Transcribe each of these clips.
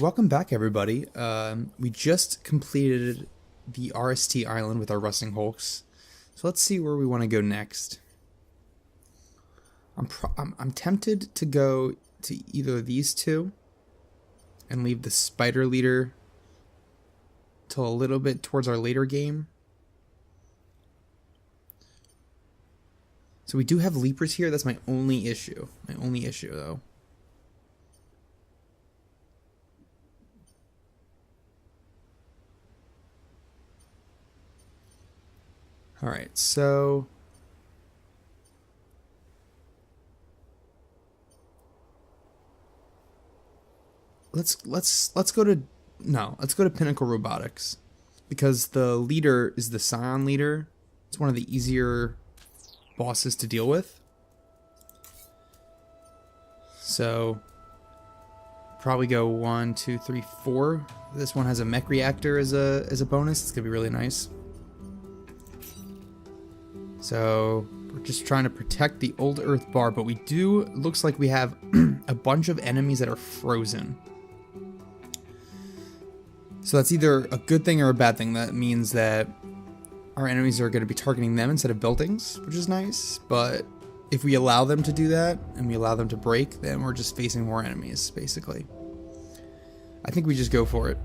welcome back everybody. We just completed the RST island with our Rusting Hulks. So let's see where we want to go next. I'm tempted to go to either of these two and leave the spider leader till a little bit towards our later game. So we do have leapers here. That's my only issue. My only issue though. Alright, so let's go to Pinnacle Robotics, because the leader is the Scion leader. It's one of the easier bosses to deal with. So probably go 1, 2, 3, 4. This one has a mech reactor as a bonus. It's gonna be really nice. So we're just trying to protect the old Earth bar, but we do, looks like we have a bunch of enemies that are frozen. So that's either a good thing or a bad thing. That means that our enemies are going to be targeting them instead of buildings, which is nice. But if we allow them to do that and we allow them to break, then we're just facing more enemies, basically. I think we just go for it.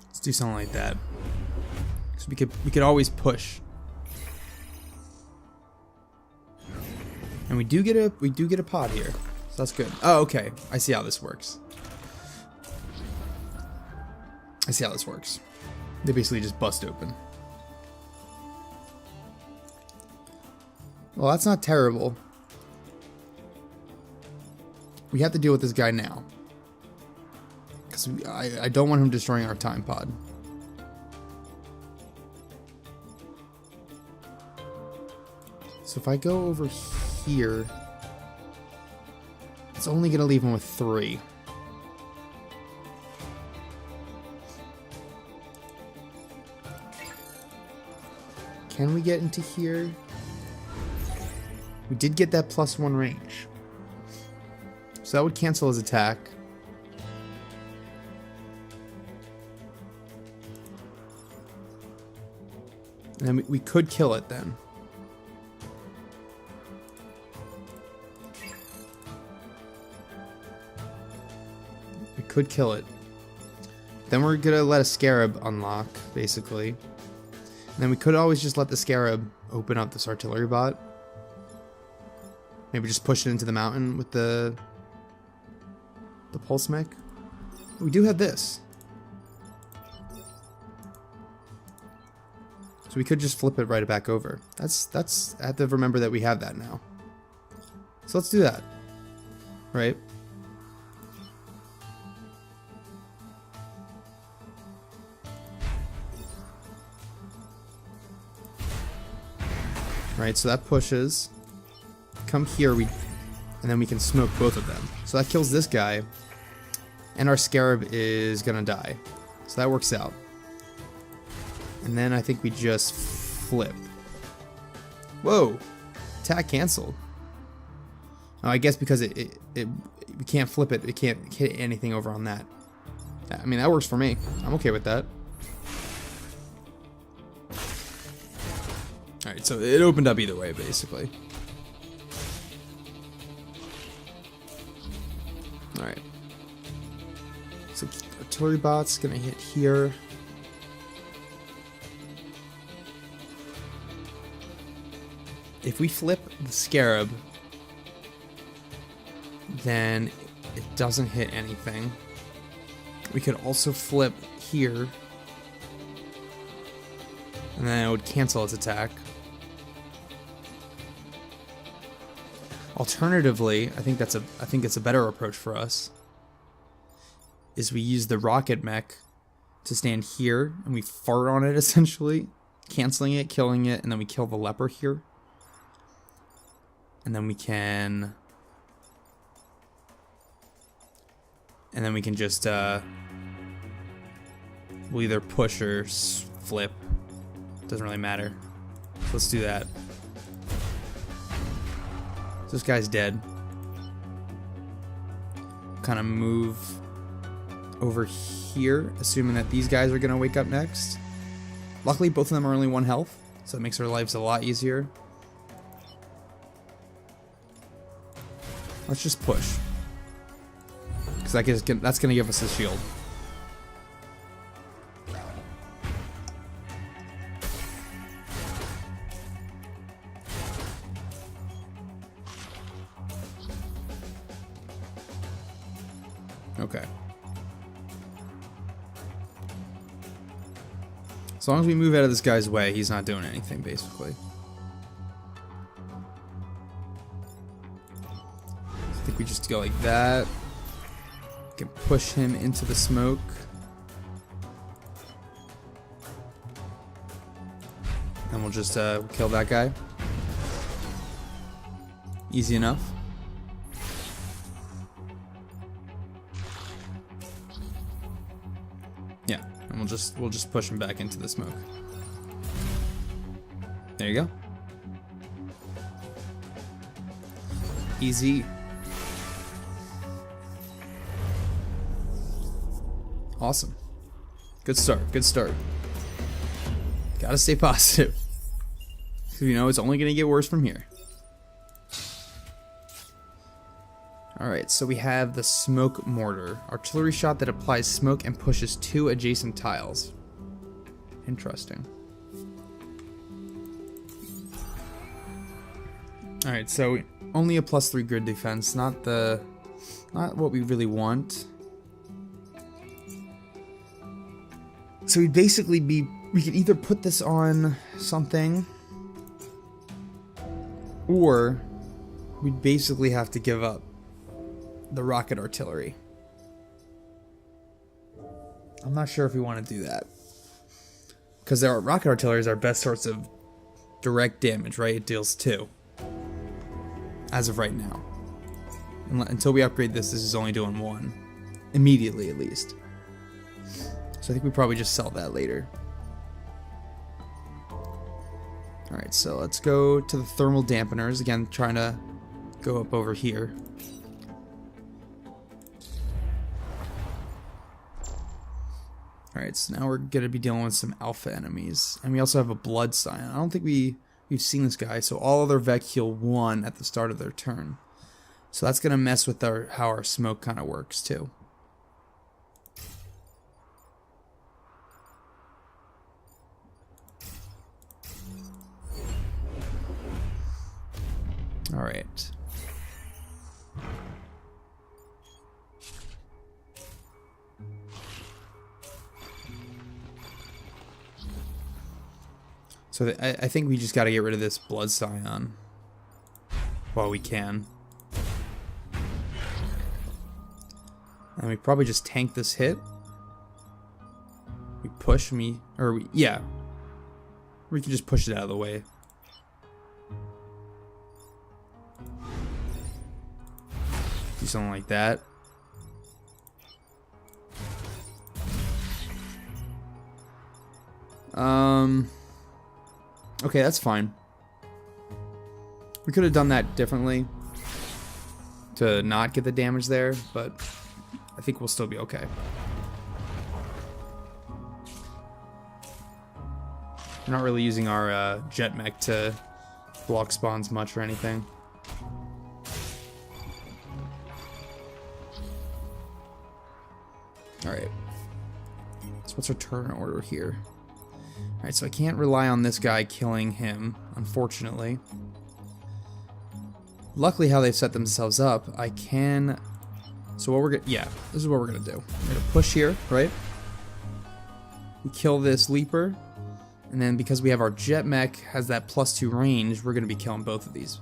Let's do something like that. So we could always push. And we do get a pod here. So that's good. Oh, okay. I see how this works. They basically just bust open. Well, that's not terrible. We have to deal with this guy now. Because I don't want him destroying our time pod. So if I go over here, it's only going to leave him with 3. Can we get into here? We did get that +1 range. So that would cancel his attack. And then we could kill it then. We could kill it. Then we're gonna let a scarab unlock, basically. And then we could always just let the scarab open up this artillery bot. Maybe just push it into the mountain with the pulse mech. We do have this. So we could just flip it right back over. That's I have to remember that we have that now. So let's do that. Right? Right, so that pushes. Come here, and then we can smoke both of them. So that kills this guy. And our scarab is gonna die. So that works out. And then I think we just flip. Whoa! Attack canceled. Oh, I guess because we can't flip it, it can't hit anything over on that. I mean, that works for me. I'm okay with that. Alright, so it opened up either way, basically. Alright. So artillery bot's gonna hit here. If we flip the scarab, then it doesn't hit anything. We could also flip here, and then it would cancel its attack. Alternatively, I think it's a better approach for us. Is we use the rocket mech to stand here, and we fart on it essentially, canceling it, killing it, and then we kill the leper here. And then we can just we'll either push or flip. Doesn't really matter. So let's do that. So this guy's dead. Kind of move over here, assuming that these guys are going to wake up next. Luckily, both of them are only 1 health, so it makes our lives a lot easier. Let's just push. Because that's going to give us a shield. Okay. As long as we move out of this guy's way, he's not doing anything, basically. I think we just go like that. We can push him into the smoke. And we'll just kill that guy. Easy enough. Yeah, and we'll just push him back into the smoke. There you go. Easy. Awesome. Good start. Good start. Gotta stay positive. You know it's only gonna get worse from here. Alright, so we have the smoke mortar. Artillery shot that applies smoke and pushes 2 adjacent tiles. Interesting. Alright, so only a +3 grid defense, not what we really want. So we'd basically we could either put this on something, or we'd basically have to give up the rocket artillery. I'm not sure if we want to do that, because our rocket artillery is our best source of direct damage, right? It deals 2 as of right now. Until we upgrade this is only doing 1 immediately, at least. So I think we probably just sell that later. Alright, so let's go to the thermal dampeners. Again, trying to go up over here. Alright, so now we're going to be dealing with some alpha enemies. And we also have a blood scion. I don't think we've seen this guy. So all other Vec heal 1 at the start of their turn. So that's going to mess with how our smoke kind of works too. Alright. So I think we just got to get rid of this blood scion while we can. And we probably just tank this hit. We push me, yeah. We can just push it out of the way. Do something like that. Okay, that's fine. We could have done that differently to not get the damage there, but I think we'll still be okay. We're not really using our jet mech to block spawns much or anything. Alright. So what's our turn order here? Alright, so I can't rely on this guy killing him, unfortunately. Luckily how they've set themselves up, I can... So what we're gonna... Yeah, this is what we're gonna do. We're gonna push here, right? We kill this leaper. And then because we have our jet mech has that +2 range, we're gonna be killing both of these.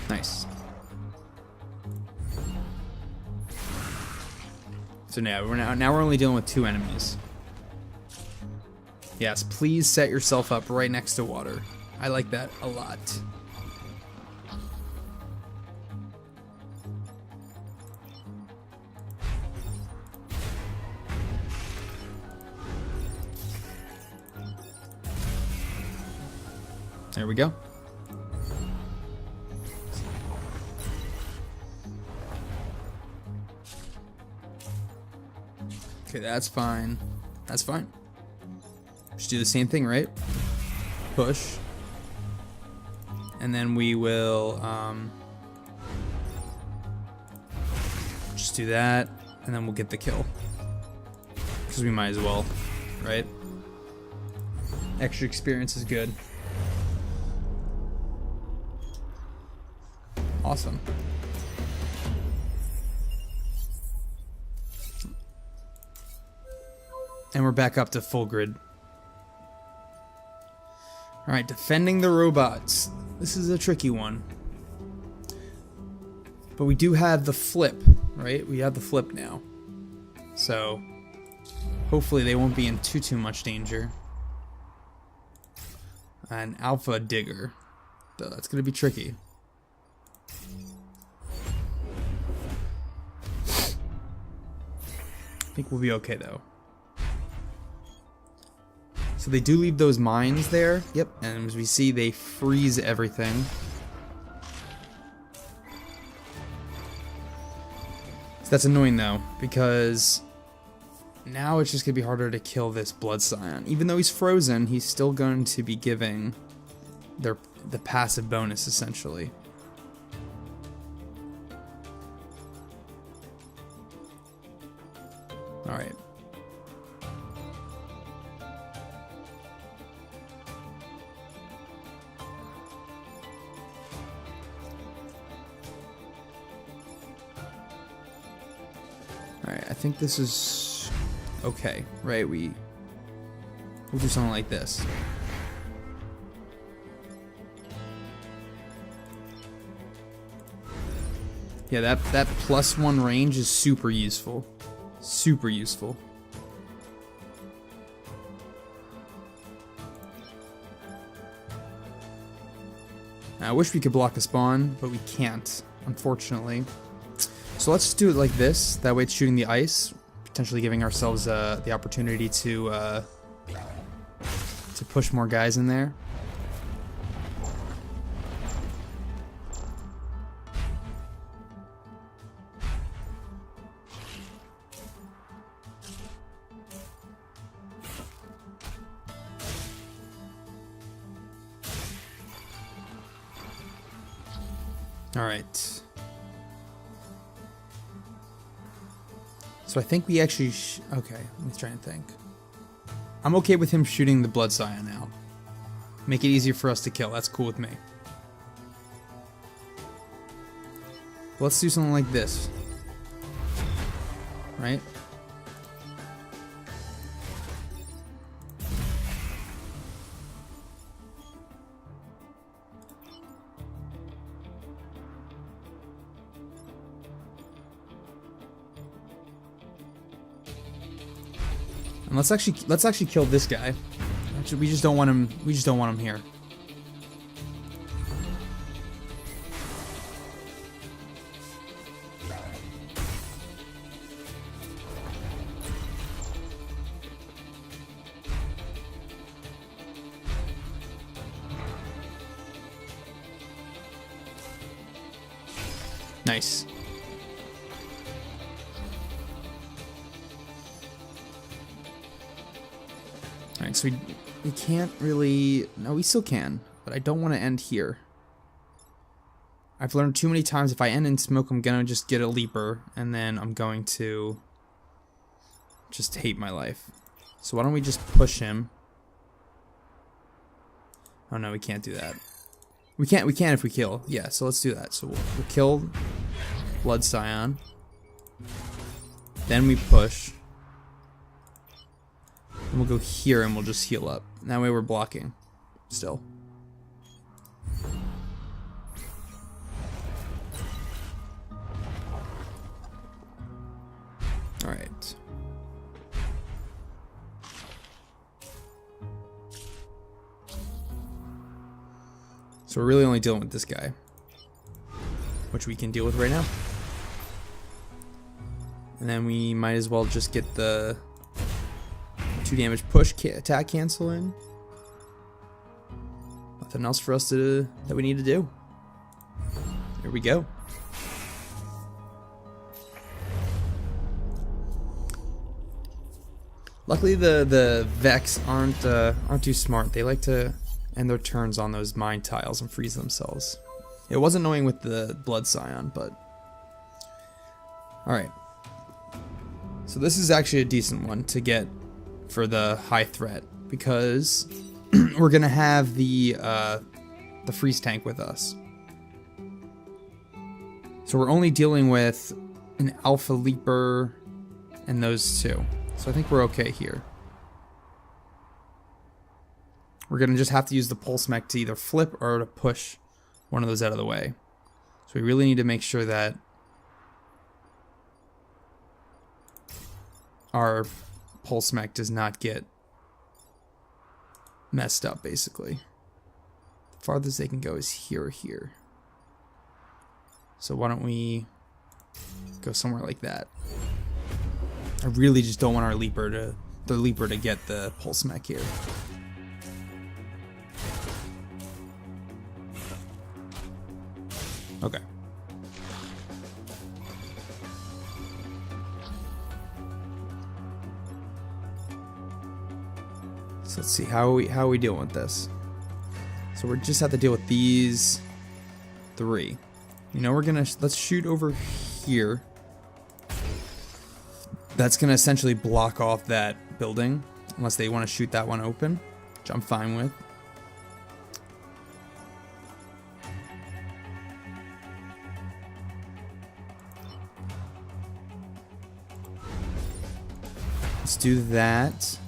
Nice. So now we're only dealing with 2 enemies. Yes, please set yourself up right next to water. I like that a lot. There we go. Okay, that's fine. That's fine. Just do the same thing, right? Push. And then we will just do that, and then we'll get the kill. Because we might as well, right? Extra experience is good. Awesome. And we're back up to full grid. Alright, defending the robots. This is a tricky one. But we do have the flip, right? We have the flip now. So, hopefully they won't be in too much danger. An alpha digger. So that's going to be tricky. I think we'll be okay though. So they do leave those mines there. Yep, and as we see, they freeze everything. So that's annoying though, because now it's just going to be harder to kill this blood scion. Even though he's frozen, he's still going to be giving the passive bonus, essentially. Alright. Alright, I think this is okay, right? We'll do something like this. Yeah, that +1 range is super useful. Super useful. I wish we could block a spawn, but we can't, unfortunately. So let's just do it like this. That way it's shooting the ice, potentially giving ourselves the opportunity to push more guys in there. All right. So I think we actually... okay, let me try and think. I'm okay with him shooting the blood scion out. Make it easier for us to kill. That's cool with me. Let's do something like this. Right? And let's actually kill this guy. Actually, we just don't want him. We just don't want him here. Nice. Alright, so we can't really... No, we still can, but I don't want to end here. I've learned too many times if I end in smoke, I'm gonna just get a leaper, and then I'm going to just hate my life. So why don't we just push him? Oh no, we can't do that. We can if we kill. Yeah, so let's do that. So we'll kill Blood Scion. Then we push. And we'll go here and we'll just heal up. And that way we're blocking still. Alright. So we're really only dealing with this guy, which we can deal with right now. And then we might as well just get the 2 damage push attack cancel in. Nothing else for us that we need to do. Here we go. Luckily, the Vex aren't too smart. They like to end their turns on those mine tiles and freeze themselves. It was annoying with the Blood Scion, but all right. So this is actually a decent one to get for the high threat because we're gonna have the freeze tank with us. So we're only dealing with an Alpha Leaper and those two. So I think we're okay here. We're gonna just have to use the pulse mech to either flip or to push one of those out of the way. So we really need to make sure that our pulse mech does not get messed up, basically. The farthest they can go is here or here. So why don't we go somewhere like that? I really just don't want our Leaper to get the pulse mech here. Okay. So let's see how are we dealing with this. So we just have to deal with these three. You know, let's shoot over here. That's gonna essentially block off that building unless they want to shoot that one open, which I'm fine with. Let's do that.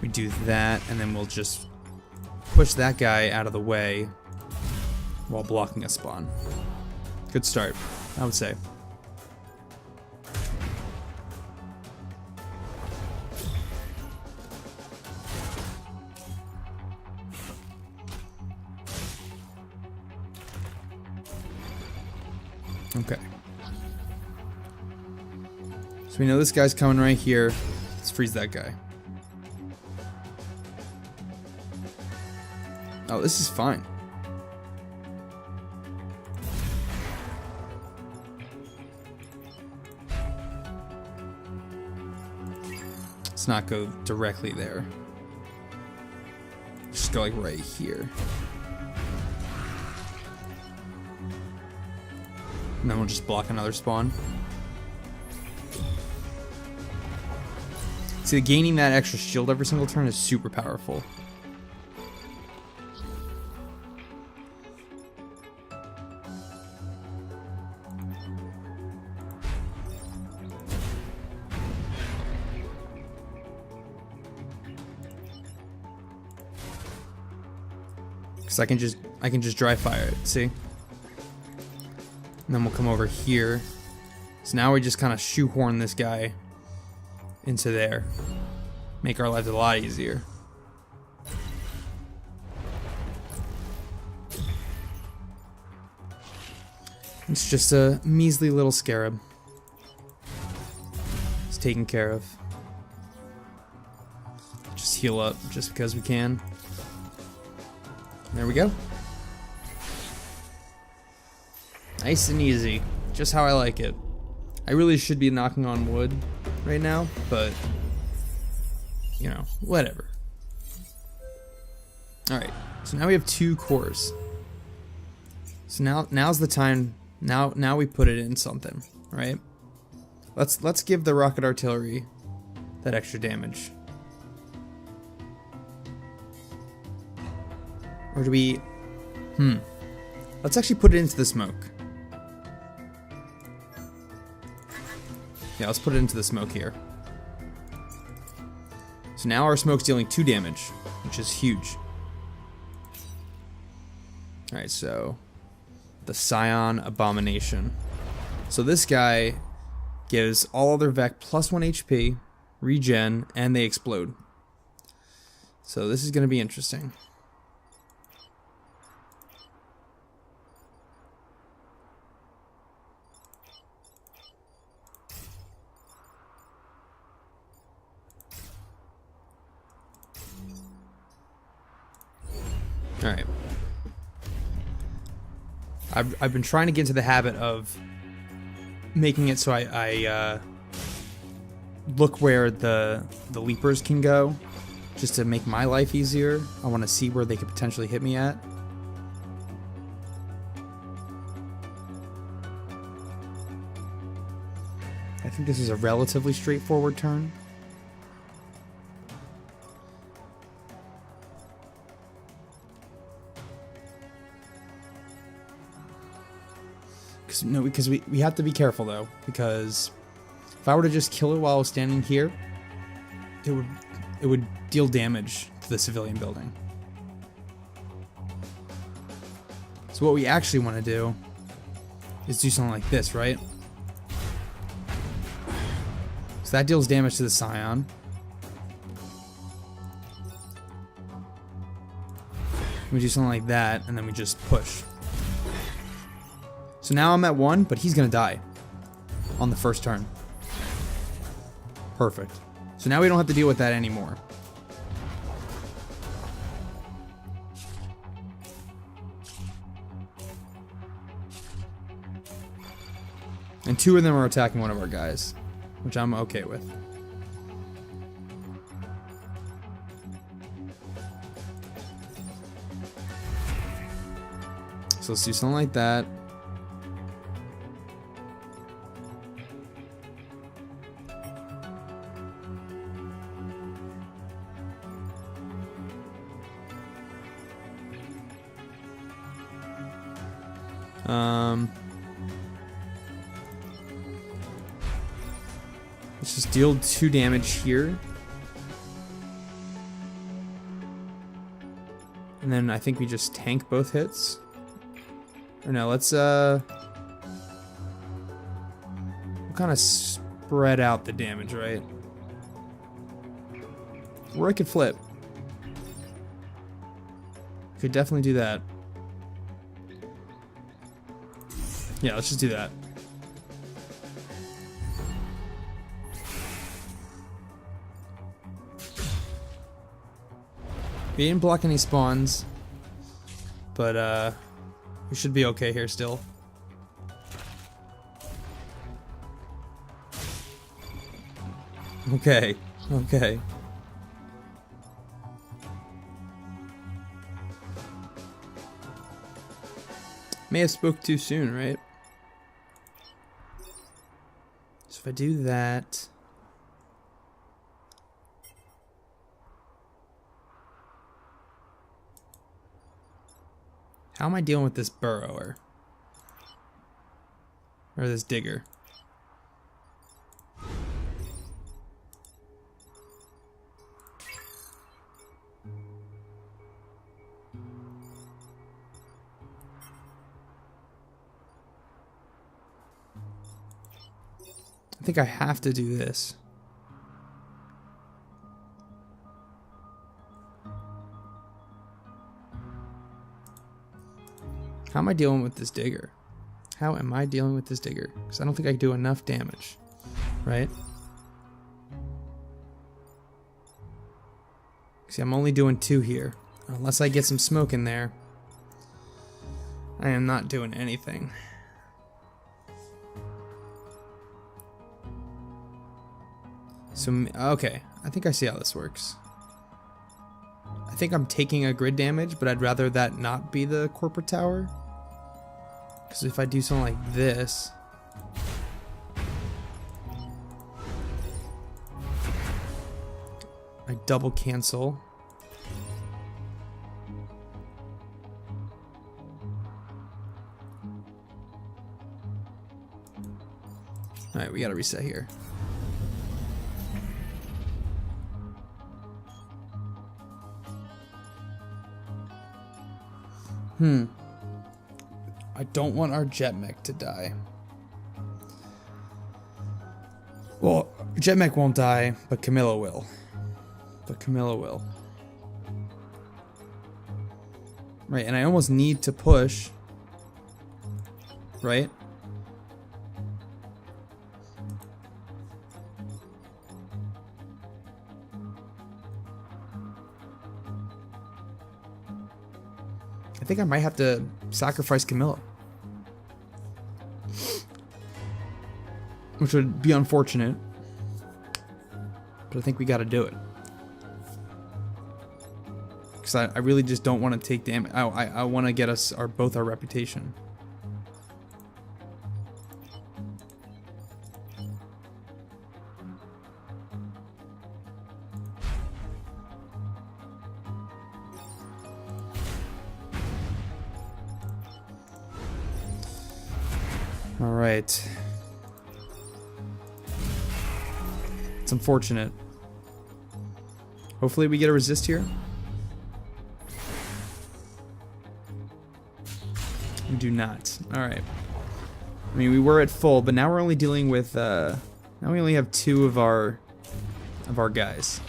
We do that, and then we'll just push that guy out of the way while blocking a spawn. Good start, I would say. Okay. So we know this guy's coming right here. Let's freeze that guy. Oh, this is fine. Let's not go directly there. Just go like right here. And then we'll just block another spawn. See, gaining that extra shield every single turn is super powerful. Because I can just dry fire it, see? And then we'll come over here. So now we just kind of shoehorn this guy into there. Make our lives a lot easier. It's just a measly little scarab. It's taken care of. Just heal up just because we can. There we go. Nice and easy. Just how I like it. I really should be knocking on wood right now, but you know, whatever. Alright, so now we have 2 cores. So now's the time. Now we put it in something, right? Let's give the rocket artillery that extra damage. Or do we... Let's actually put it into the smoke. Yeah, let's put it into the smoke here. So now our smoke's dealing 2 damage, which is huge. Alright, so... the Scion Abomination. So this guy gives all other Vec plus 1 HP, regen, and they explode. So this is going to be interesting. Alright. I've been trying to get into the habit of making it so I look where the leapers can go, just to make my life easier. I want to see where they could potentially hit me at. I think this is a relatively straightforward turn. Because we have to be careful though, because if I were to just kill it while I was standing here, it would deal damage to the civilian building. So what we actually want to do is do something like this, right? So that deals damage to the Scion. We do something like that, and then we just push. So now I'm at 1, but he's gonna die on the first turn. Perfect. So now we don't have to deal with that anymore. And 2 of them are attacking one of our guys, which I'm okay with. So let's do something like that. Let's just deal 2 damage here. And then I think we just tank both hits. Or no, let's we'll kind of spread out the damage, right? Or I could flip. Could definitely do that. Yeah, let's just do that. We didn't block any spawns, but we should be okay here still. Okay, okay. May have spoke too soon, right? So if I do that... How am I dealing with this burrower? Or this digger? I think I have to do this. How am I dealing with this digger? How am I dealing with this digger? Because I don't think I do enough damage, right? See, I'm only doing 2 here. Unless I get some smoke in there, I am not doing anything. So, okay, I think I see how this works. I think I'm taking a grid damage, but I'd rather that not be the corporate tower. Because if I do something like this... I double cancel. Alright, we gotta reset here. I don't want our jet mech to die. Well, jet mech won't die, but Camilla will. Right, and I almost need to push. Right? I think I might have to sacrifice Camilla. Which would be unfortunate. But I think we gotta do it. Because I really just don't want to take damage. I want to get us both our reputation. All right. It's unfortunate. Hopefully we get a resist here. We do not. All right. I mean, we were at full, but now we're only dealing with. Now we only have 2 of our guys.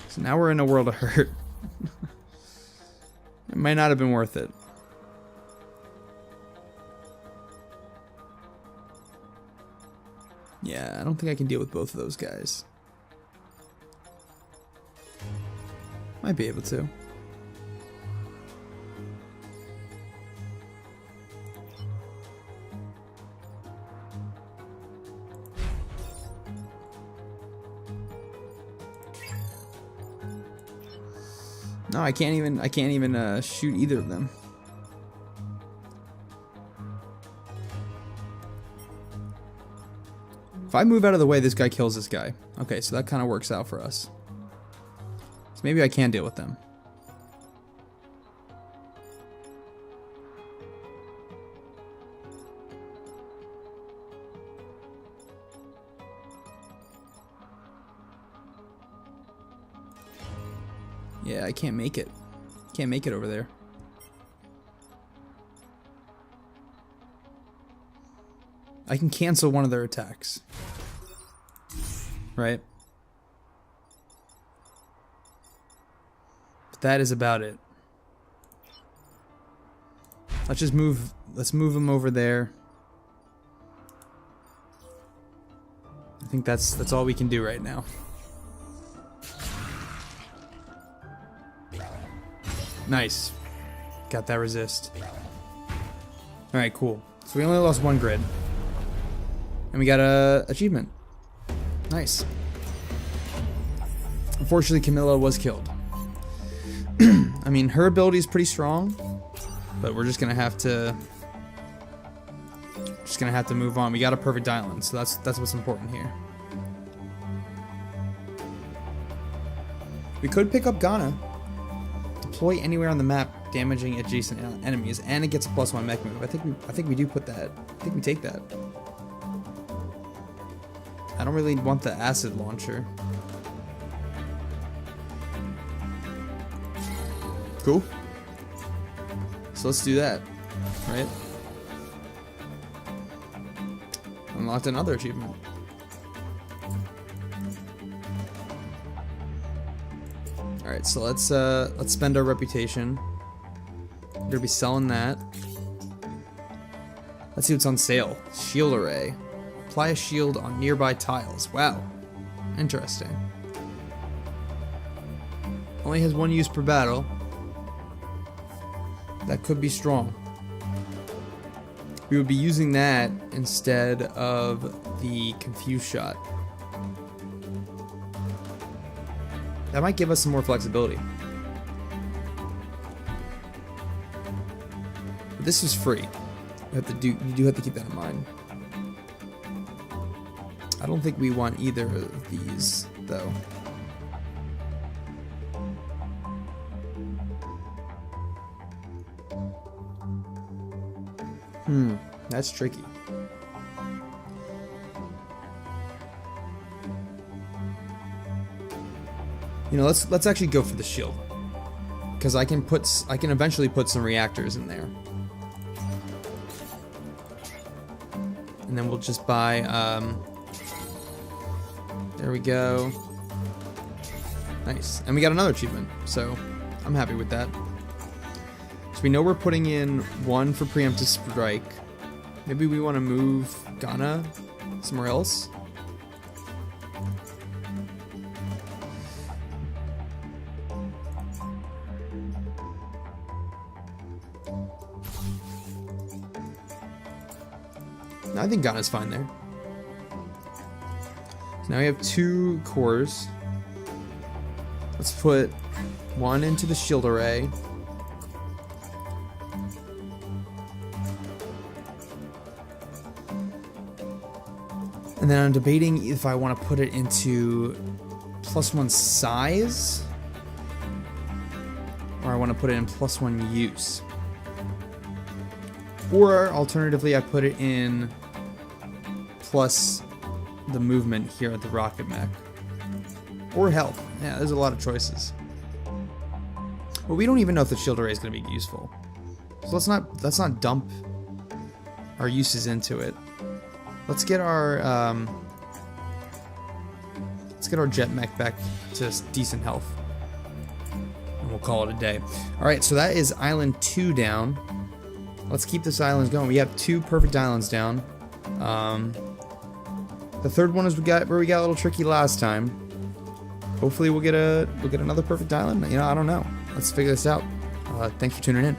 So now we're in a world of hurt. It might not have been worth it. Yeah, I don't think I can deal with both of those guys. Might be able to. No, I can't even shoot either of them. If I move out of the way, this guy kills this guy. Okay, so that kind of works out for us. So maybe I can deal with them. Yeah, I can't make it. Can't make it over there. I can cancel one of their attacks. Right? But that is about it. Let's move them over there. I think that's all we can do right now. Nice. Got that resist. Alright, cool. So we only lost 1 grid. And we got a achievement. Nice. Unfortunately, Camilla was killed. I mean, her ability is pretty strong, but we're just gonna have to move on. We got a perfect island, so that's what's important here. We could pick up Ghana. Deploy anywhere on the map, damaging adjacent enemies, and it gets a +1 mech move. I think we do put that. I think we take that. I don't really want the acid launcher. Cool. So let's do that, right? Unlocked another achievement. All right, so let's spend our reputation. We're gonna be selling that. Let's see what's on sale. Shield array. Apply a shield on nearby tiles. Wow, interesting. Only has 1 use per battle. That could be strong. We would be using that instead of the confuse shot. That might give us some more flexibility. But this is free. You do have to keep that in mind. I don't think we want either of these, though. That's tricky. You know, let's actually go for the shield, because I can eventually put some reactors in there, and then we'll just buy. There we go. Nice, and we got another achievement, so I'm happy with that. So we know we're putting in 1 for preemptive strike. Maybe we want to move Ghana somewhere else. I think Ghana's fine there. So now we have 2 cores. Let's put 1 into the shield array. And then I'm debating if I want to put it into +1 size, or I want to put it in +1 use. Or alternatively, I put it in plus the movement here at the rocket mech. Or health. Yeah, there's a lot of choices. But we don't even know if the shield array is going to be useful. So let's not dump our uses into it. Let's get our jet mech back to decent health, and we'll call it a day. All right, so that is island 2 down. Let's keep this island going. We have 2 perfect islands down. The third one is where we got a little tricky last time. Hopefully we'll get another perfect island. You know, I don't know. Let's figure this out. Thanks for tuning in.